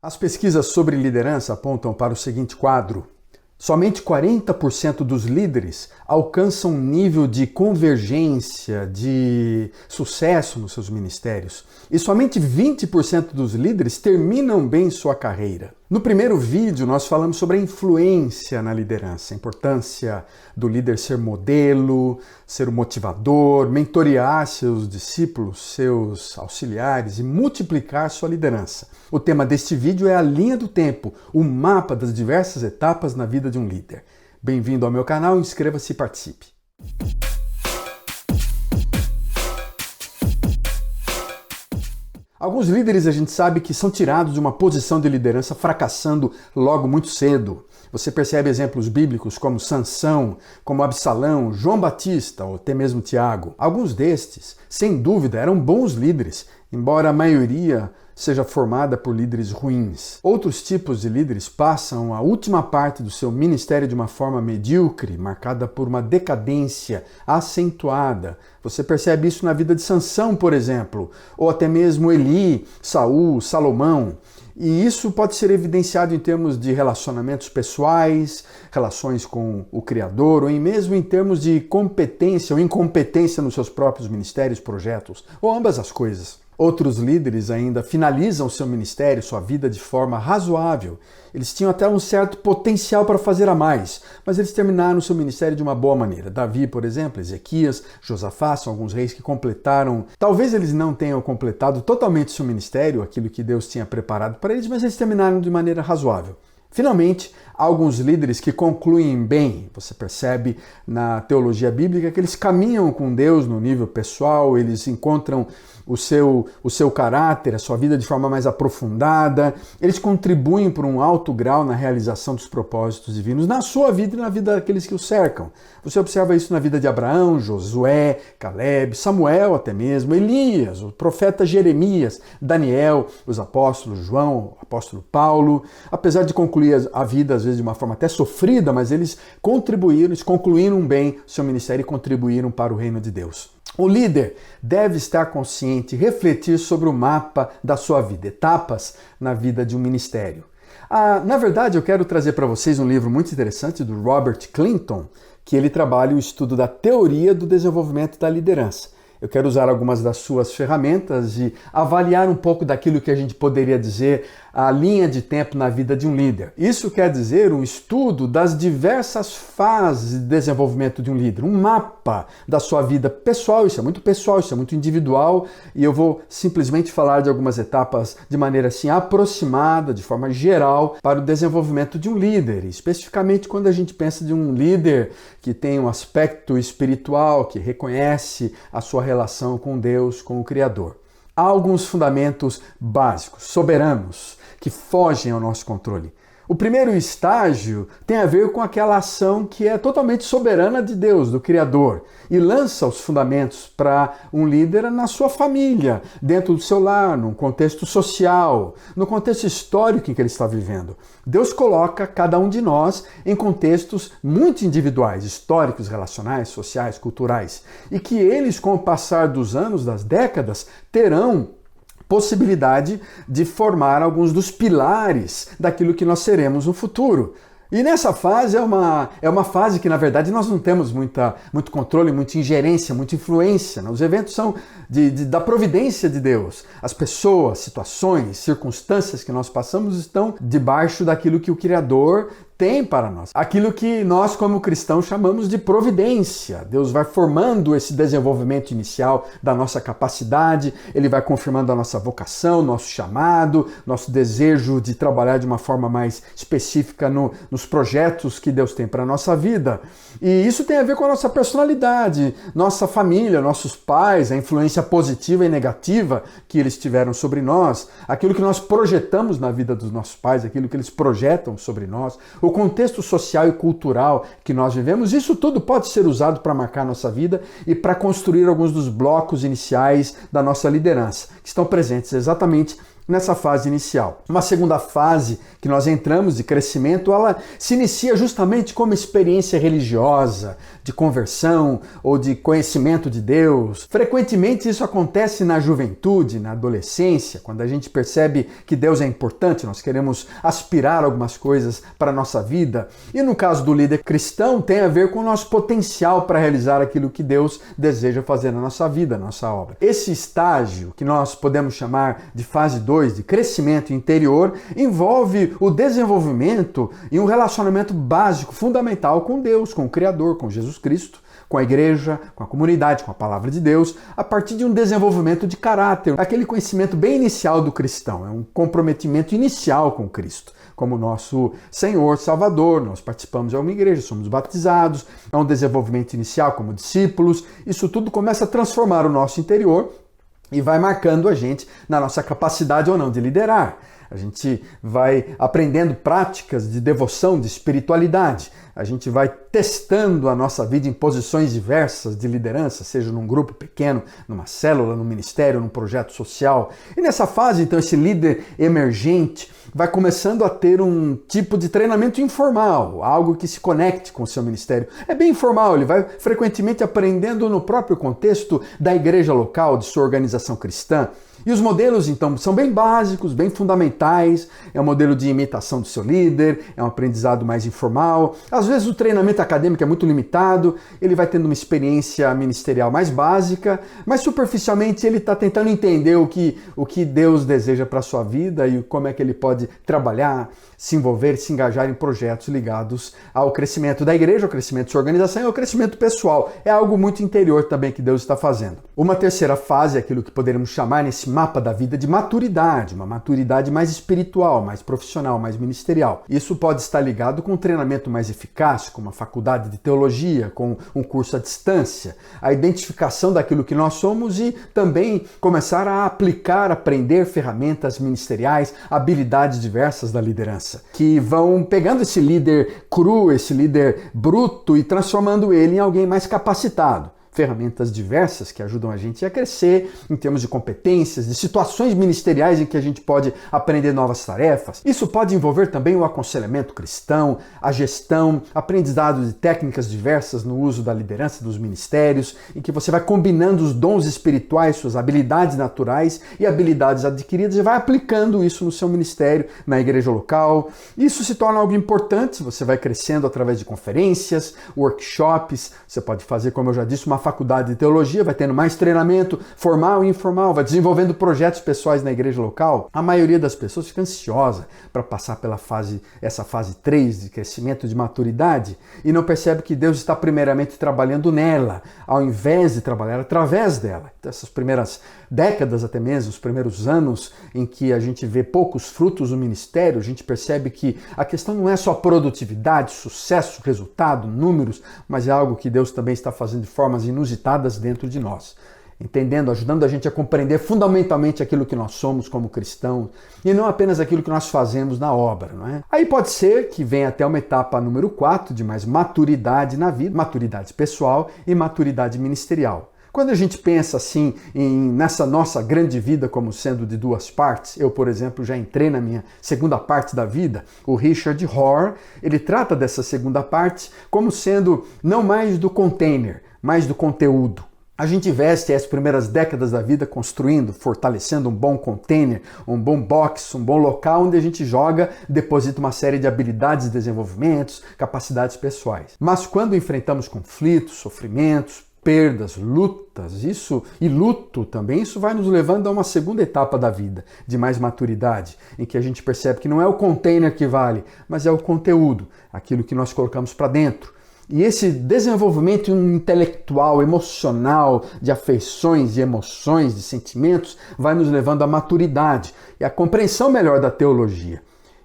As pesquisas sobre liderança apontam para o seguinte quadro: somente 40% dos líderes alcançam um nível de convergência, de sucesso nos seus ministérios. E somente 20% dos líderes terminam bem sua carreira. No primeiro vídeo, nós falamos sobre a influência na liderança, a importância do líder ser modelo, ser o motivador, mentorear seus discípulos, seus auxiliares e multiplicar sua liderança. O tema deste vídeo é a linha do tempo, o mapa das diversas etapas na vida de um líder. Bem-vindo ao meu canal, inscreva-se e participe. Alguns líderes a gente sabe que são tirados de uma posição de liderança fracassando logo muito cedo. Você percebe exemplos bíblicos como Sansão, como Absalão, João Batista ou até mesmo Tiago. Alguns destes, sem dúvida, eram bons líderes, embora a maioria seja formada por líderes ruins. Outros tipos de líderes passam a última parte do seu ministério de uma forma medíocre, marcada por uma decadência acentuada. Você percebe isso na vida de Sansão, por exemplo, ou até mesmo Eli, Saul, Salomão. E isso pode ser evidenciado em termos de relacionamentos pessoais, relações com o Criador, ou mesmo em termos de competência ou incompetência nos seus próprios ministérios, projetos, ou ambas as coisas. Outros líderes ainda finalizam seu ministério, sua vida de forma razoável. Eles tinham até um certo potencial para fazer a mais, mas eles terminaram seu ministério de uma boa maneira. Davi, por exemplo, Ezequias, Josafá, são alguns reis que completaram. Talvez eles não tenham completado totalmente seu ministério, aquilo que Deus tinha preparado para eles, mas eles terminaram de maneira razoável. Finalmente, há alguns líderes que concluem bem. Você percebe na teologia bíblica que eles caminham com Deus no nível pessoal, eles encontram o seu caráter, a sua vida de forma mais aprofundada, eles contribuem por um alto grau na realização dos propósitos divinos na sua vida e na vida daqueles que o cercam. Você observa isso na vida de Abraão, Josué, Caleb, Samuel até mesmo, Elias, o profeta Jeremias, Daniel, os apóstolos João, o apóstolo Paulo. Apesar de concluir a vida às vezes de uma forma até sofrida, mas eles contribuíram, eles concluíram bem seu ministério e contribuíram para o reino de Deus. O líder deve estar consciente e refletir sobre o mapa da sua vida, etapas na vida de um ministério. Na verdade, eu quero trazer para vocês um livro muito interessante do Robert Clinton, que ele trabalha o estudo da teoria do desenvolvimento da liderança. Eu quero usar algumas das suas ferramentas e avaliar um pouco daquilo que a gente poderia dizer a linha de tempo na vida de um líder. Isso quer dizer um estudo das diversas fases de desenvolvimento de um líder, um mapa da sua vida pessoal. Isso é muito pessoal, isso é muito individual e eu vou simplesmente falar de algumas etapas de maneira assim aproximada, de forma geral, para o desenvolvimento de um líder, especificamente quando a gente pensa de um líder que tem um aspecto espiritual, que reconhece a sua relação com Deus, com o Criador. Há alguns fundamentos básicos, soberanos, que fogem ao nosso controle. O primeiro estágio tem a ver com aquela ação que é totalmente soberana de Deus, do Criador, e lança os fundamentos para um líder na sua família, dentro do seu lar, num contexto social, no contexto histórico em que ele está vivendo. Deus coloca cada um de nós em contextos muito individuais, históricos, relacionais, sociais, culturais, e que eles, com o passar dos anos, das décadas, terão possibilidade de formar alguns dos pilares daquilo que nós seremos no futuro. E nessa fase é uma fase que, na verdade, nós não temos muito controle, muita ingerência, muita influência. Os eventos são da providência de Deus. As pessoas, situações, circunstâncias que nós passamos estão debaixo daquilo que o Criador tem para nós. Aquilo que nós, como cristãos, chamamos de providência. Deus vai formando esse desenvolvimento inicial da nossa capacidade, Ele vai confirmando a nossa vocação, nosso chamado, nosso desejo de trabalhar de uma forma mais específica nos projetos que Deus tem para a nossa vida. E isso tem a ver com a nossa personalidade, nossa família, nossos pais, a influência positiva e negativa que eles tiveram sobre nós, aquilo que nós projetamos na vida dos nossos pais, aquilo que eles projetam sobre nós, o contexto social e cultural que nós vivemos. Isso tudo pode ser usado para marcar a nossa vida e para construir alguns dos blocos iniciais da nossa liderança, que estão presentes exatamente nessa fase inicial. Uma segunda fase que nós entramos de crescimento, ela se inicia justamente como experiência religiosa, de conversão ou de conhecimento de Deus. Frequentemente isso acontece na juventude, na adolescência, quando a gente percebe que Deus é importante, nós queremos aspirar algumas coisas para a nossa vida. E no caso do líder cristão, tem a ver com o nosso potencial para realizar aquilo que Deus deseja fazer na nossa vida, na nossa obra. Esse estágio, que nós podemos chamar de fase 2, de crescimento interior, envolve o desenvolvimento e um relacionamento básico, fundamental com Deus, com o Criador, com Jesus Cristo, com a igreja, com a comunidade, com a palavra de Deus, a partir de um desenvolvimento de caráter, aquele conhecimento bem inicial do cristão, é um comprometimento inicial com Cristo, como nosso Senhor, Salvador. Nós participamos de uma igreja, somos batizados, é um desenvolvimento inicial como discípulos. Isso tudo começa a transformar o nosso interior e vai marcando a gente na nossa capacidade ou não de liderar. A gente vai aprendendo práticas de devoção, de espiritualidade. A gente vai testando a nossa vida em posições diversas de liderança, seja num grupo pequeno, numa célula, num ministério, num projeto social. E nessa fase, então, esse líder emergente vai começando a ter um tipo de treinamento informal, algo que se conecte com o seu ministério. É bem informal, ele vai frequentemente aprendendo no próprio contexto da igreja local, de sua organização cristã. E os modelos, então, são bem básicos, bem fundamentais. É um modelo de imitação do seu líder, é um aprendizado mais informal. Às vezes o treinamento acadêmico é muito limitado, ele vai tendo uma experiência ministerial mais básica, mas superficialmente ele está tentando entender o que Deus deseja para a sua vida e como é que ele pode trabalhar, se envolver, se engajar em projetos ligados ao crescimento da igreja, ao crescimento de sua organização e ao crescimento pessoal. É algo muito interior também que Deus está fazendo. Uma terceira fase é aquilo que poderíamos chamar nesse mapa da vida de maturidade, uma maturidade mais espiritual, mais profissional, mais ministerial. Isso pode estar ligado com um treinamento mais eficaz, com uma faculdade de teologia, com um curso à distância, a identificação daquilo que nós somos e também começar a aplicar, aprender ferramentas ministeriais, habilidades diversas da liderança, que vão pegando esse líder cru, esse líder bruto e transformando ele em alguém mais capacitado. Ferramentas diversas que ajudam a gente a crescer em termos de competências, de situações ministeriais em que a gente pode aprender novas tarefas. Isso pode envolver também o aconselhamento cristão, a gestão, aprendizado de técnicas diversas no uso da liderança dos ministérios, em que você vai combinando os dons espirituais, suas habilidades naturais e habilidades adquiridas e vai aplicando isso no seu ministério, na igreja local. Isso se torna algo importante, você vai crescendo através de conferências, workshops, você pode fazer, como eu já disse, uma faculdade de teologia, vai tendo mais treinamento formal e informal, vai desenvolvendo projetos pessoais na igreja local. A maioria das pessoas fica ansiosa para passar pela essa fase 3 de crescimento, de maturidade, e não percebe que Deus está primeiramente trabalhando nela, ao invés de trabalhar através dela. Então, essas primeiras décadas, até mesmo, os primeiros anos em que a gente vê poucos frutos no ministério, a gente percebe que a questão não é só produtividade, sucesso, resultado, números, mas é algo que Deus também está fazendo de formas inusitadas dentro de nós. Entendendo, ajudando a gente a compreender fundamentalmente aquilo que nós somos como cristãos e não apenas aquilo que nós fazemos na obra, não é? Aí pode ser que venha até uma etapa número 4 de mais maturidade na vida, maturidade pessoal e maturidade ministerial. Quando a gente pensa assim nessa nossa grande vida como sendo de duas partes, eu, por exemplo, já entrei na minha segunda parte da vida. O Richard Rohr, ele trata dessa segunda parte como sendo não mais do container, mais do conteúdo. A gente investe as primeiras décadas da vida construindo, fortalecendo um bom container, um bom box, um bom local onde a gente joga, deposita uma série de habilidades, desenvolvimentos, capacidades pessoais. Mas quando enfrentamos conflitos, sofrimentos, perdas, lutas, e luto também, isso vai nos levando a uma segunda etapa da vida, de mais maturidade, em que a gente percebe que não é o container que vale, mas é o conteúdo, aquilo que nós colocamos para dentro. E esse desenvolvimento intelectual, emocional, de afeições, de emoções, de sentimentos, vai nos levando à maturidade e à compreensão melhor da teologia.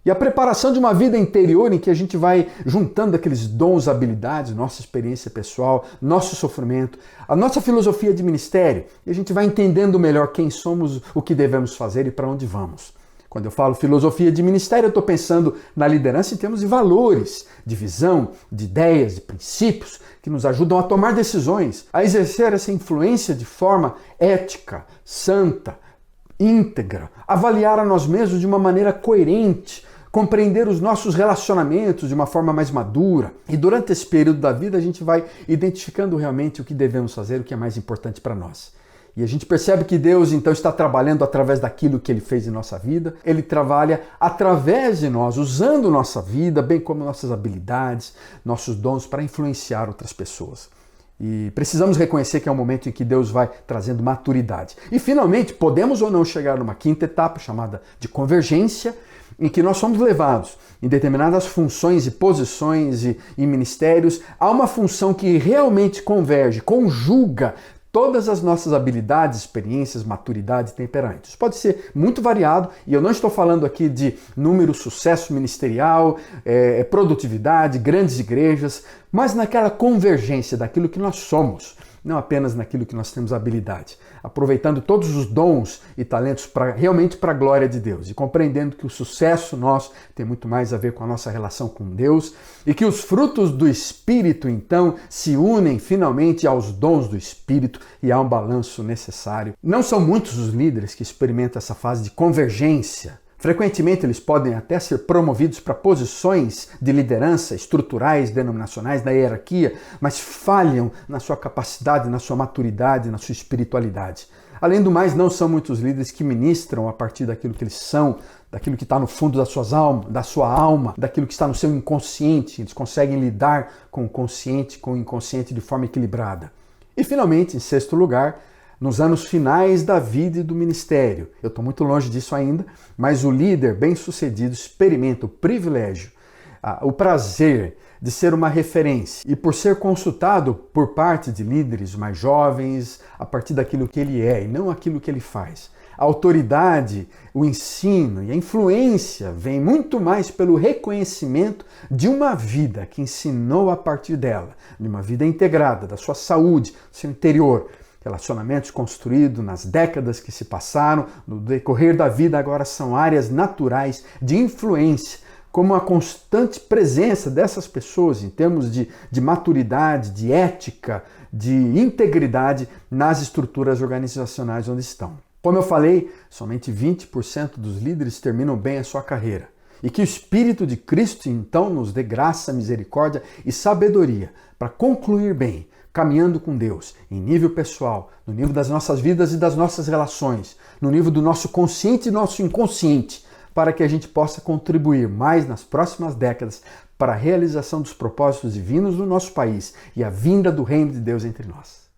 E a preparação de uma vida interior em que a gente vai juntando aqueles dons, habilidades, nossa experiência pessoal, nosso sofrimento, a nossa filosofia de ministério, e a gente vai entendendo melhor quem somos, o que devemos fazer e para onde vamos. Quando eu falo filosofia de ministério, eu estou pensando na liderança em termos de valores, de visão, de ideias, de princípios que nos ajudam a tomar decisões, a exercer essa influência de forma ética, santa, íntegra, avaliar a nós mesmos de uma maneira coerente, compreender os nossos relacionamentos de uma forma mais madura. E durante esse período da vida a gente vai identificando realmente o que devemos fazer, o que é mais importante para nós. E a gente percebe que Deus então está trabalhando através daquilo que Ele fez em nossa vida. Ele trabalha através de nós, usando nossa vida, bem como nossas habilidades, nossos dons para influenciar outras pessoas. E precisamos reconhecer que é um momento em que Deus vai trazendo maturidade. E finalmente, podemos ou não chegar numa quinta etapa chamada de convergência, em que nós somos levados em determinadas funções e posições e ministérios a uma função que realmente converge, conjuga todas as nossas habilidades, experiências, maturidade e temperamento. Isso pode ser muito variado e eu não estou falando aqui de número, sucesso ministerial, produtividade, grandes igrejas, mas naquela convergência daquilo que nós somos, não apenas naquilo que nós temos habilidade, aproveitando todos os dons e talentos realmente para a glória de Deus e compreendendo que o sucesso nosso tem muito mais a ver com a nossa relação com Deus e que os frutos do Espírito então se unem finalmente aos dons do Espírito e há um balanço necessário. Não são muitos os líderes que experimentam essa fase de convergência. Frequentemente eles podem até ser promovidos para posições de liderança estruturais, denominacionais, da hierarquia, mas falham na sua capacidade, na sua maturidade, na sua espiritualidade. Além do mais, não são muitos líderes que ministram a partir daquilo que eles são, daquilo que está no fundo da sua alma, daquilo que está no seu inconsciente. Eles conseguem lidar com o consciente, com o inconsciente de forma equilibrada. E finalmente, em sexto lugar, nos anos finais da vida e do ministério. Eu estou muito longe disso ainda, mas o líder bem-sucedido experimenta o privilégio, o prazer de ser uma referência e por ser consultado por parte de líderes mais jovens a partir daquilo que ele é e não aquilo que ele faz. A autoridade, o ensino e a influência vem muito mais pelo reconhecimento de uma vida que ensinou a partir dela, de uma vida integrada, da sua saúde, do seu interior, relacionamentos construídos nas décadas que se passaram, no decorrer da vida agora são áreas naturais de influência, como a constante presença dessas pessoas em termos de maturidade, de ética, de integridade nas estruturas organizacionais onde estão. Como eu falei, somente 20% dos líderes terminam bem a sua carreira. E que o Espírito de Cristo então nos dê graça, misericórdia e sabedoria para concluir bem, caminhando com Deus, em nível pessoal, no nível das nossas vidas e das nossas relações, no nível do nosso consciente e nosso inconsciente, para que a gente possa contribuir mais nas próximas décadas para a realização dos propósitos divinos do nosso país e a vinda do reino de Deus entre nós.